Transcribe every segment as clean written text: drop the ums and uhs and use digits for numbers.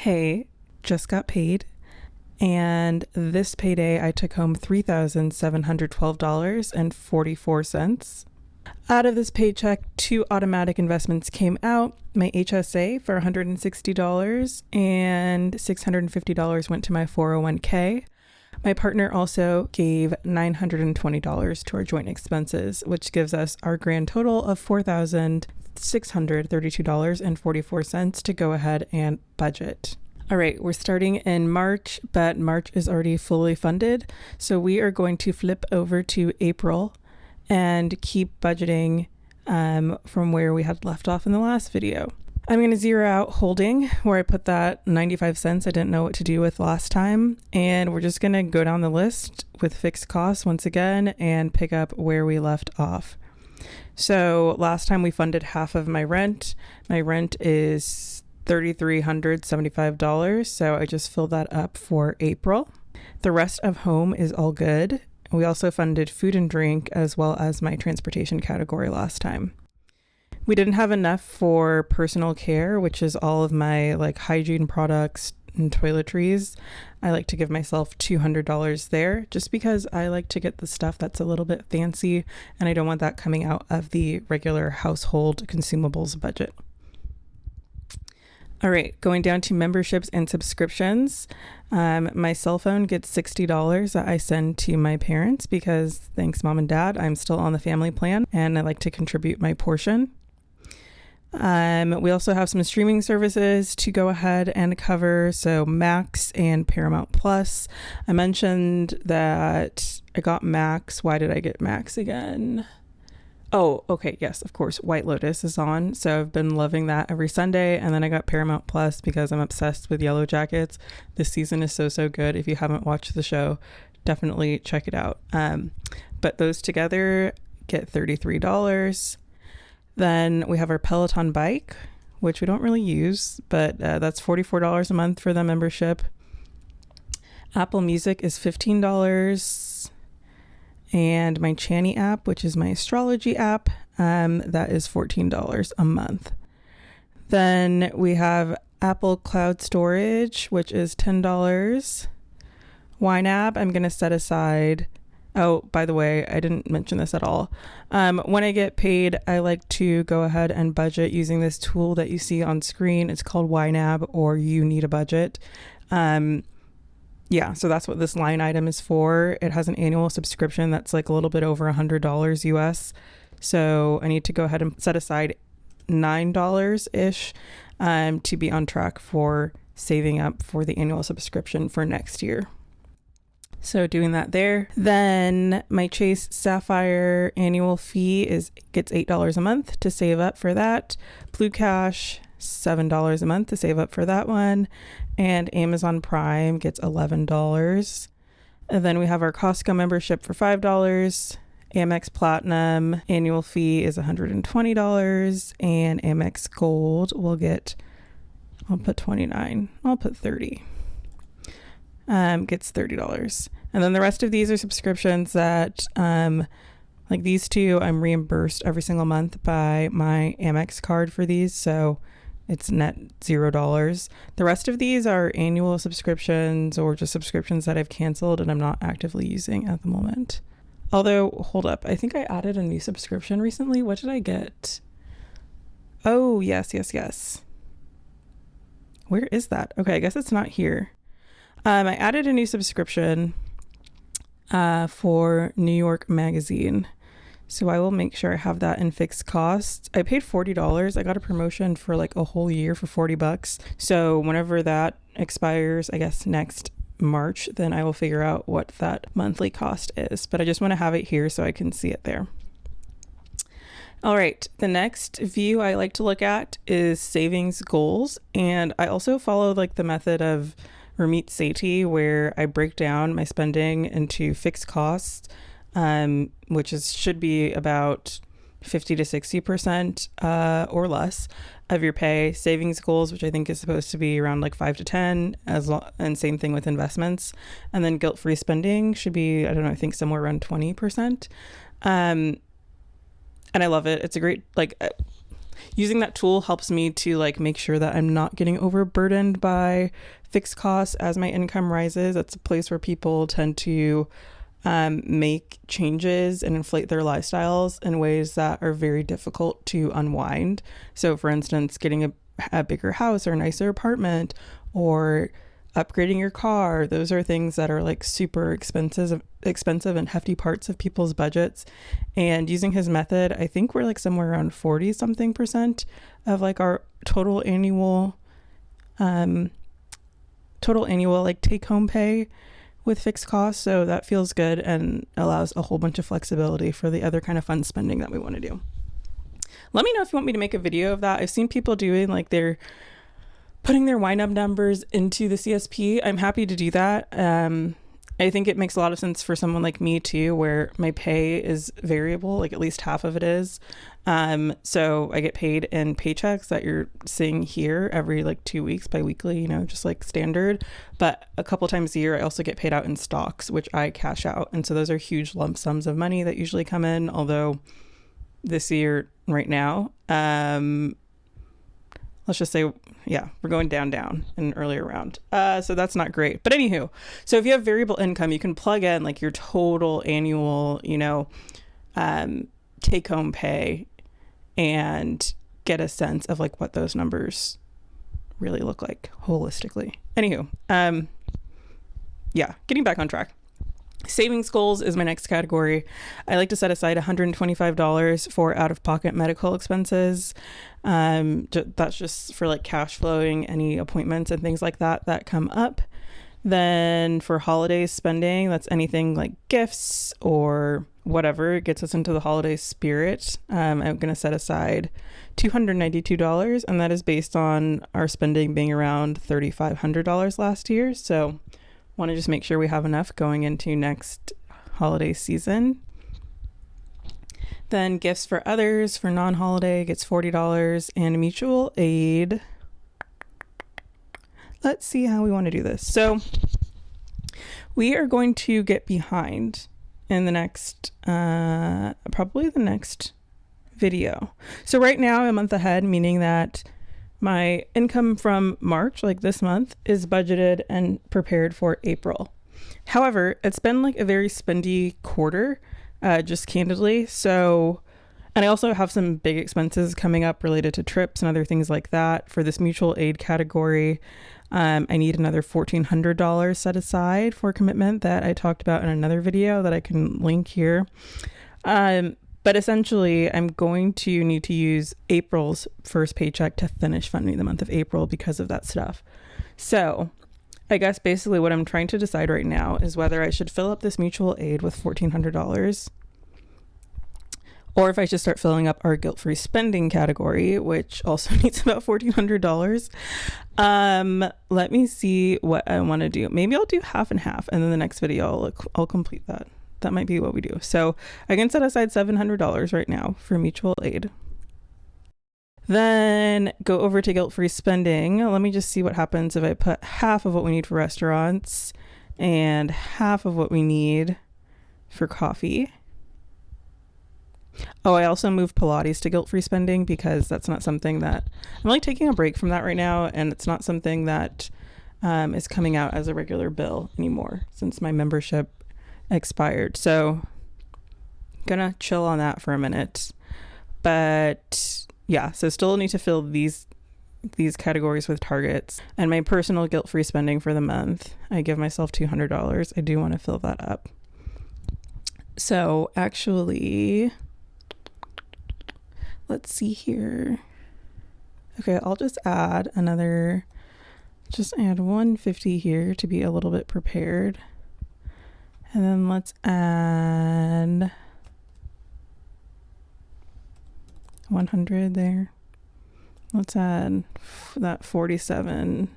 Hey, just got paid, and this payday I took home $3,712.44. Out of this paycheck, 2 automatic investments came out. My HSA for $160 and $650 went to my 401k. My partner also gave $920 to our joint expenses, which gives us our grand total of $4,632.44 to go ahead and budget. All right, we're starting in March, but March is already fully funded. So we are going to flip over to April and keep budgeting from where we had left off in the last video. I'm going to zero out holding where I put that 95 cents I didn't know what to do with last time. And we're just going to go down the list with fixed costs once again and pick up where we left off. So last time we funded half of my rent. My rent is $3,375. So I just filled that up for April. The rest of home is all good. We also funded food and drink as well as my transportation category last time. We didn't have enough for personal care, which is all of my hygiene products and toiletries. I like to give myself $200 there just because I like to get the stuff that's a little bit fancy and I don't want that coming out of the regular household consumables budget. All right, going down to memberships and subscriptions. My cell phone gets $60 that I send to my parents because thanks mom and dad, I'm still on the family plan and I like to contribute my portion. We also have some streaming services to go ahead and cover. So Max and Paramount Plus. I mentioned that I got Max. Why did I get Max again? Oh, okay. Yes, of course. White Lotus is on. So I've been loving that every Sunday. And then I got Paramount Plus because I'm obsessed with Yellow Jackets. This season is so good. If you haven't watched the show, definitely check it out. But those together get $33. Then we have our Peloton bike, which we don't really use, but that's $44 a month for the membership. Apple Music is $15. And my Chani app, which is my astrology app, that is $14 a month. Then we have Apple Cloud Storage, which is $10. YNAB, I'm going to set aside. Oh, by the way, I didn't mention this at all. When I get paid, I like to go ahead and budget using this tool that you see on screen. It's called YNAB, or You Need a Budget. So that's what this line item is for. It has an annual subscription that's a little bit over $100 US. So I need to go ahead and set aside $9-ish to be on track for saving up for the annual subscription for next year. So doing that there. Then my Chase Sapphire annual fee gets $8 a month to save up for that. Blue Cash, $7 a month to save up for that one. And Amazon Prime gets $11. And then we have our Costco membership for $5. Amex Platinum annual fee is $120. And Amex Gold will get, I'll put $29. I'll put $30. Gets $30. And then the rest of these are subscriptions that, these two, I'm reimbursed every single month by my Amex card for these. So it's net $0. The rest of these are annual subscriptions or just subscriptions that I've canceled and I'm not actively using at the moment. Although, hold up. I think I added a new subscription recently. What did I get? Oh, yes. Where is that? Okay, I guess it's not here. I added a new subscription for New York Magazine. So I will make sure I have that in fixed costs. I paid $40. I got a promotion for a whole year for $40. So whenever that expires, I guess next March, then I will figure out what that monthly cost is. But I just want to have it here so I can see it there. All right, the next view I like to look at is savings goals. And I also follow the method of Ramit Sethi, where I break down my spending into fixed costs, which should be about 50 to 60% or less of your pay. Savings goals, which I think is supposed to be around 5 to 10, and same thing with investments. And then guilt-free spending should be, I think somewhere around 20%. And I love it. It's a great, using that tool helps me to like make sure that I'm not getting overburdened by fixed costs as my income rises. That's a place where people tend to make changes and inflate their lifestyles in ways that are very difficult to unwind. So for instance, getting a bigger house or a nicer apartment, or upgrading your car, those are things that are like super expensive and hefty parts of people's budgets. And using his method, I think we're like somewhere around 40 something percent of like our total annual like take home pay with fixed costs. So that feels good and allows a whole bunch of flexibility for the other kind of fun spending that we want to do. Let me know if you want me to make a video of that. I've seen people doing like they're putting their YNAB numbers into the CSP. I'm happy to do that. I think it makes a lot of sense for someone like me too, where my pay is variable, like at least half of it is. So I get paid in paychecks that you're seeing here every like 2 weeks, bi-weekly, you know, just like standard. But a couple times a year, I also get paid out in stocks, which I cash out. And so those are huge lump sums of money that usually come in. Although this year right now, let's just say, yeah, we're going down in an earlier round. So that's not great. But anywho, so if you have variable income, you can plug in like your total annual, you know, take home pay and get a sense of like what those numbers really look like holistically. Anywho, yeah, getting back on track. Savings goals is my next category. I like to set aside $125 for out-of-pocket medical expenses. That's just for like cash flowing any appointments and things like that that come up. Then for holiday spending, that's anything like gifts or whatever gets us into the holiday spirit. I'm going to set aside $292, and that is based on our spending being around $3,500 last year. So want to just make sure we have enough going into next holiday season. Then gifts for others for non-holiday gets $40, and mutual aid. Let's see how we want to do this. So we are going to get behind in the next, probably the next video. So right now I'm a month ahead, meaning that my income from March, like this month, is budgeted and prepared for April. However, it's been like a very spendy quarter, just candidly. So, and I also have some big expenses coming up related to trips and other things like that. For this mutual aid category, I need another $1,400 set aside for commitment that I talked about in another video that I can link here. But essentially, I'm going to need to use April's first paycheck to finish funding the month of April because of that stuff. So I guess basically what I'm trying to decide right now is whether I should fill up this mutual aid with $1,400 or if I should start filling up our guilt-free spending category, which also needs about $1,400. Let me see what I want to do. Maybe I'll do half and half, and then the next video I'll complete that. That might be what we do. So I can set aside $700 right now for mutual aid. Then go over to guilt-free spending. Let me just see what happens if I put half of what we need for restaurants and half of what we need for coffee. Oh, I also moved Pilates to guilt-free spending because that's not something that I'm really taking a break from that right now. And it's not something that is coming out as a regular bill anymore since my membership expired. So gonna chill on that for a minute. But yeah, so still need to fill these categories with targets. And my personal guilt-free spending for the month, I give myself $200. I do want to fill that up. So actually, let's see here. Okay, I'll just add $150 here to be a little bit prepared. And then let's add 100 there. Let's add that 47.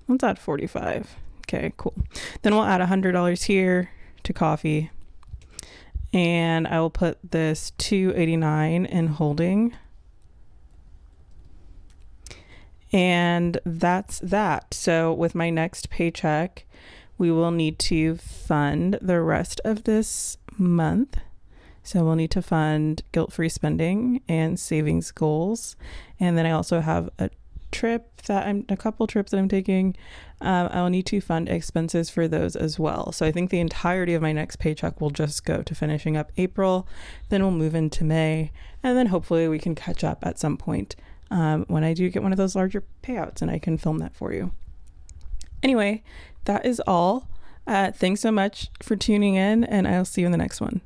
Let's add 45. Okay, cool. Then we'll add $100 here to coffee. And I will put this $289 in holding. And that's that. So with my next paycheck, we will need to fund the rest of this month. So we'll need to fund guilt-free spending and savings goals. And then I also have a couple trips that I'm taking. I'll need to fund expenses for those as well. So I think the entirety of my next paycheck will just go to finishing up April. Then we'll move into May, and then hopefully we can catch up at some point when I do get one of those larger payouts, and I can film that for you. Anyway, that is all. Thanks so much for tuning in, and I'll see you in the next one.